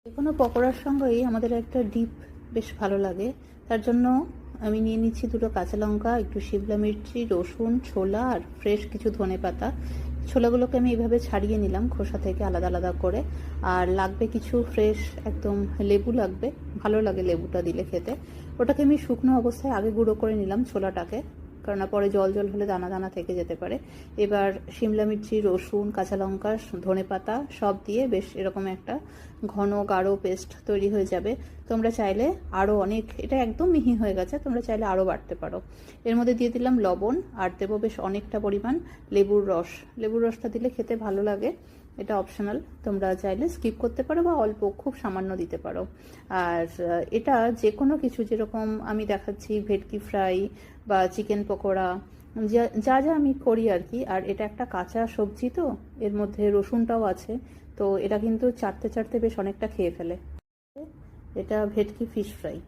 যে কোনো পকোড়ার সঙ্গেই আমাদের একটা ডিপ বেশ ভালো লাগে। তার জন্য আমি নিয়ে নিচ্ছি দুটো কাঁচা লঙ্কা, একটু শিমলা মির্চি, রসুন, ছোলা আর ফ্রেশ কিছু ধনেপাতা। ছোলাগুলোকে আমি এইভাবে ছাড়িয়ে নিলাম খোসা থেকে আলাদা আলাদা করে। আর লাগবে কিছু ফ্রেশ একদম লেবু লাগবে, ভালো লাগে লেবুটা দিলে খেতে। ওটাকে আমি শুকনো অবস্থায় আগে গুঁড়ো করে নিলাম ছোলাটাকে, কারণ পরে জল জল হলে দানা দানা থেকে যেতে পারে। এবার শিমলা মির্চি, রসুন, কাঁচা লঙ্কা, ধনেপাতা সব দিয়ে বেশ এরকম একটা ঘন গাঢ় পেস্ট তৈরি হয়ে যাবে। তোমরা চাইলে আরও অনেক, এটা একদম মিহি হয়ে গেছে, তোমরা চাইলে আরও বাড়তে পারো। এর মধ্যে দিয়ে দিলাম লবণ আর দেবো বেশ অনেকটা পরিমাণ লেবুর রস। লেবুর রসটা দিলে খেতে ভালো লাগে, এটা অপশনাল, তোমরা চাইলে স্কিপ করতে পারো বা অল্প খুব সামান্য দিতে পারো। আর এটা যে কোনো কিছু, যেরকম আমি দেখাচ্ছি ভেটকি ফ্রাই বা চিকেন পকোড়া, যা যা আমি করি আর কি। আর এটা একটা কাঁচা সবজি, তো এর মধ্যে রসুনটাও আছে, তো এটা কিন্তু চাটতে চাটতে বেশ অনেকটা খেয়ে ফেলে। এটা ভেটকি ফিশ ফ্রাই।